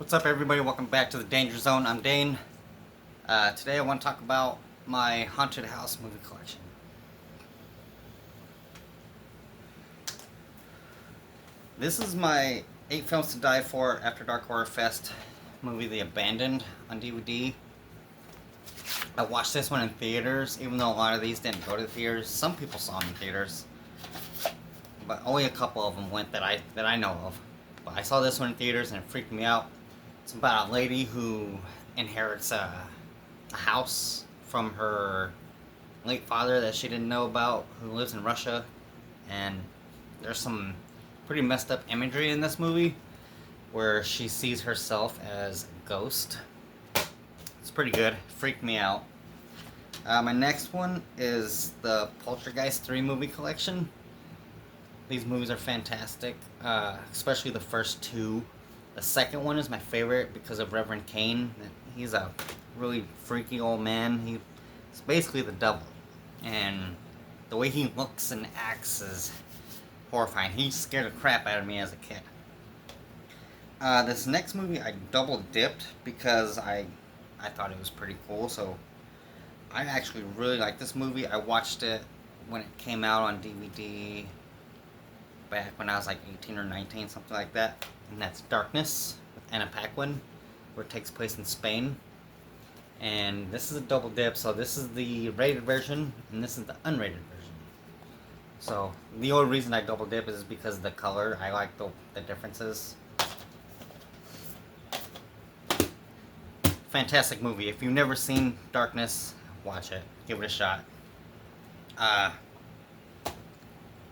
What's up, everybody? Welcome back to the Danger Zone. I'm Dane. Today I want to talk about my haunted house movie collection. This is my 8 Films to Die For After Dark Horror Fest movie, The Abandoned, on DVD. I watched this one in theaters, even though a lot of these didn't go to the theaters. Some people saw them in theaters, but only a couple of them went that I know of. But I saw this one in theaters and it freaked me out. It's about a lady who inherits a house from her late father that she didn't know about, who lives in Russia. And there's some pretty messed up imagery in this movie where she sees herself as a ghost. It's pretty good. Freaked me out. My next one is the Poltergeist 3 movie collection. These movies are fantastic, especially the first two. The second one is my favorite because of Reverend Kane. He's a really freaky old man. He's basically the devil. And the way he looks and acts is horrifying. He scared the crap out of me as a kid. This next movie I double dipped because I thought it was pretty cool. So I actually really like this movie. I watched it when it came out on DVD back when I was like 18 or 19, something like that. And that's Darkness with Anna Paquin, where it takes place in Spain. And this is a double dip, so this is the rated version, and this is the unrated version. So the only reason I double dip is because of the color. I like the differences. Fantastic movie. If you've never seen Darkness, watch it. Give it a shot. I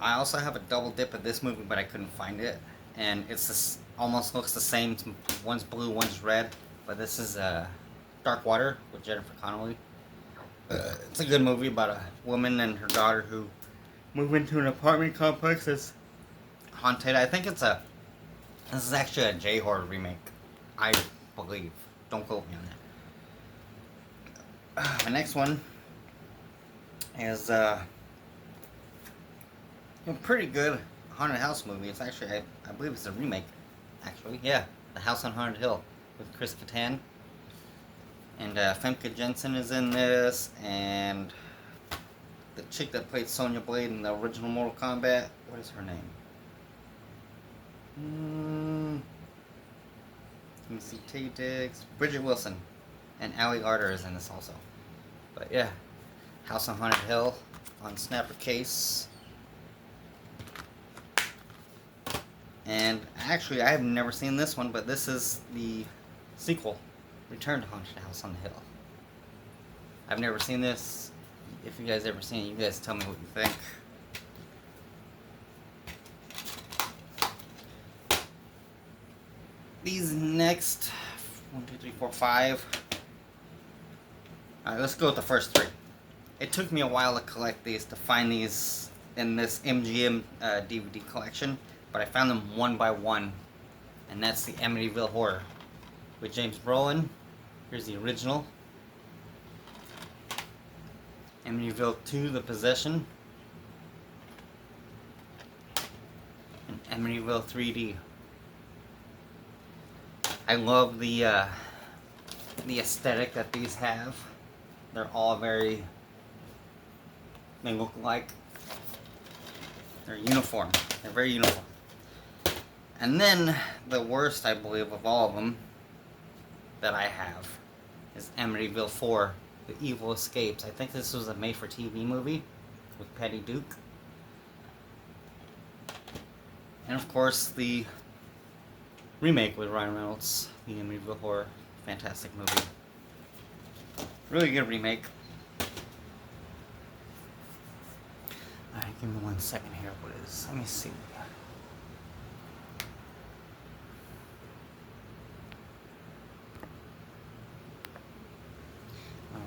also have a double dip of this movie, but I couldn't find it. And it's this, almost looks the same. One's blue, one's red. But this is Dark Water with Jennifer Connelly. It's a good movie about a woman and her daughter who move into an apartment complex that's haunted. I think this is actually a J-horror remake, I believe. Don't quote me on that. My next one is a pretty good haunted house movie. It's actually, I believe it's a remake, actually. Yeah, The House on Haunted Hill with Chris Kattan. And Femke Jensen is in this, and the chick that played Sonya Blade in the original Mortal Kombat, what is her name? Let me see, Tay Diggs, Bridget Wilson, and Ali Arter is in this also. But yeah, House on Haunted Hill on Snapper Case. And actually, I have never seen this one, but this is the sequel, Return to Haunted House on the Hill. I've never seen this. If you guys ever seen it, you guys tell me what you think. These next 1, 2, 3, 4, 5. Alright, let's go with the first three. It took me a while to collect these, to find these in this MGM DVD collection. But I found them one by one, and that's the Amityville Horror with James Brolin. Here's the original. Amityville 2, The Possession. And Amityville 3D. I love the aesthetic that these have. They're all they look like, they're uniform. They're very uniform. And then, the worst, I believe, of all of them that I have is Amityville 4, The Evil Escapes. I think this was a made-for-TV movie with Patty Duke. And, of course, the remake with Ryan Reynolds, The Amityville Horror. Fantastic movie. Really good remake. Alright, give me 1 second here. Let me see.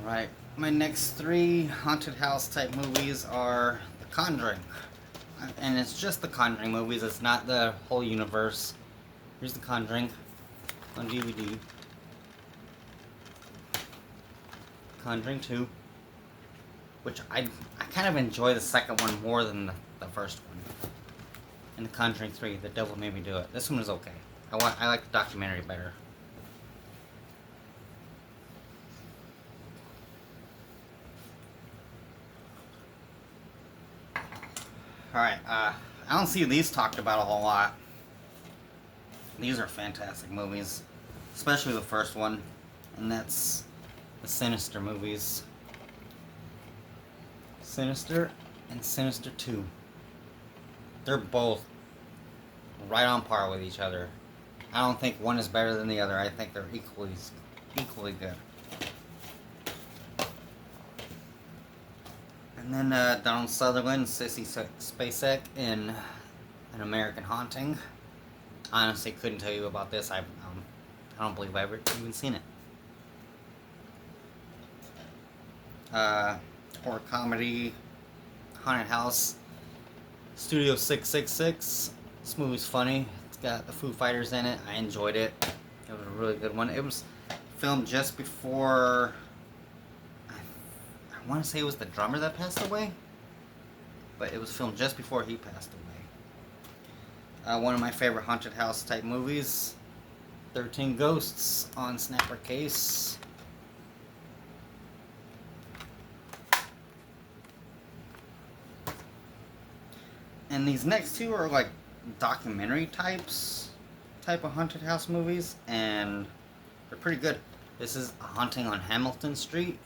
Alright, my next 3 haunted house type movies are The Conjuring. And it's just The Conjuring movies, it's not the whole universe. Here's The Conjuring on DVD. Conjuring 2, which I kind of enjoy the second one more than the first one. And The Conjuring 3, The Devil Made Me Do It. This one is okay. I like the documentary better. Alright, I don't see these talked about a whole lot. These are fantastic movies, especially the first one, and that's the Sinister movies. Sinister and Sinister 2. They're both right on par with each other. I don't think one is better than the other. I think they're equally good. And then Donald Sutherland, Sissy Spacek in An American Haunting. Honestly, couldn't tell you about this. I don't believe I've ever even seen it. Horror comedy, Haunted House, Studio 666. This movie's funny. It's got the Foo Fighters in it. I enjoyed it. It was a really good one. It was filmed just before, I want to say it was the drummer that passed away, but it was filmed just before he passed away. One of my favorite haunted house type movies, 13 Ghosts on Snapper Case. And these next two are like documentary type of haunted house movies, and they're pretty good. This is A Haunting on Hamilton Street.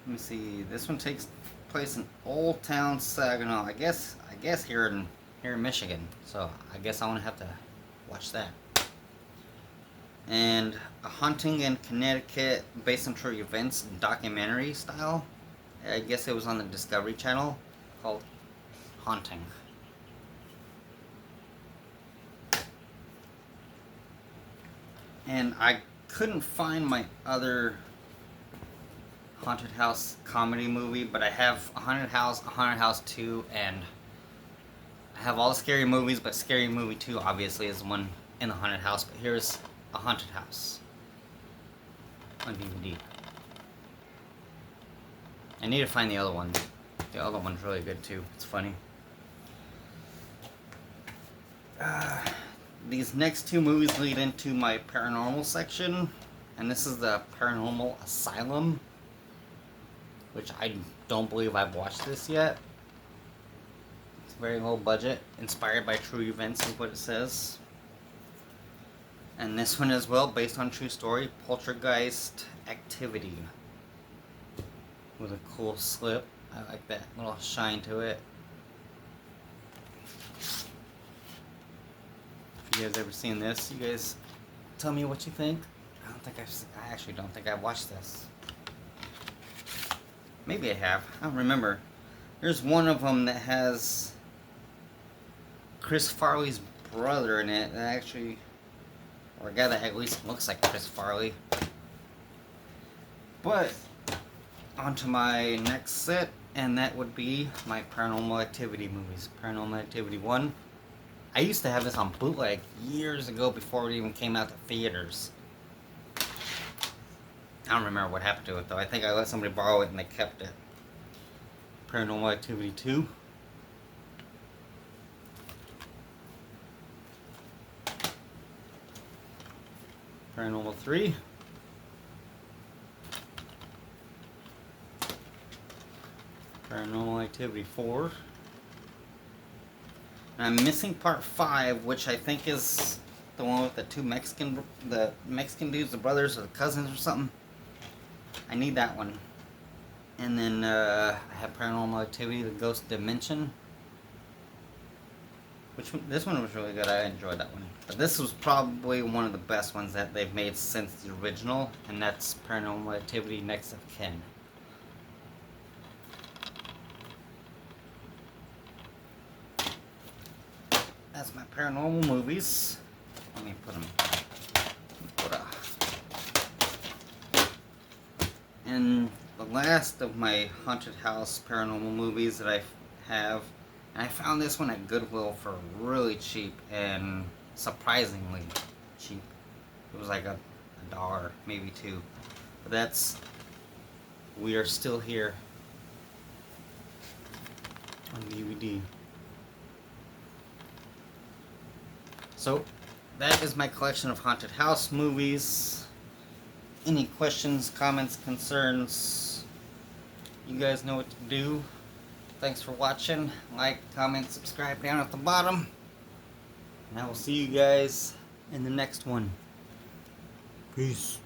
Let me see. This one takes place in Old Town Saginaw. I guess here in Michigan. So I guess I want to have to watch that. And A Haunting in Connecticut, based on true events, documentary style. I guess it was on the Discovery Channel, called Haunting. And I couldn't find my other haunted house comedy movie, but I have A Haunted House 2, and I have all the scary movies, but Scary Movie 2 obviously is the one in the haunted house. But here's A Haunted House on DVD. I need to find the other one. The other one's really good too. It's funny. These next two movies lead into my paranormal section, and this is the Paranormal Asylum, which I don't believe I've watched this yet. It's very low budget, inspired by true events is what it says. And this one as well, based on true story, Poltergeist Activity. With a cool slip. I like that little shine to it. If you guys ever seen this, you guys tell me what you think. I actually don't think I've watched this. Maybe I have. I don't remember. There's one of them that has Chris Farley's brother in it. That actually, or a guy that at least looks like Chris Farley. But on to my next set, and that would be my Paranormal Activity movies. Paranormal Activity 1. I used to have this on bootleg years ago before it even came out to theaters. I don't remember what happened to it though. I think I let somebody borrow it and they kept it. Paranormal Activity 2. Paranormal 3. Paranormal Activity 4. And I'm missing part 5, which I think is the one with the Mexican dudes, the brothers or the cousins or something. I need that one. And then I have Paranormal Activity, The Ghost Dimension. This one was really good. I enjoyed that one. But this was probably one of the best ones that they've made since the original, and that's Paranormal Activity Next of Kin. That's my paranormal movies. Let me put them. And the last of my haunted house paranormal movies that I have, and I found this one at Goodwill for really cheap and surprisingly cheap. It was like a $1, maybe $2. But that's We Are Still Here on DVD. So, that is my collection of haunted house movies. Any questions, comments, concerns, You guys know what to do. Thanks for watching. Like, comment, subscribe down at the bottom. And I will see you guys in the next one. Peace.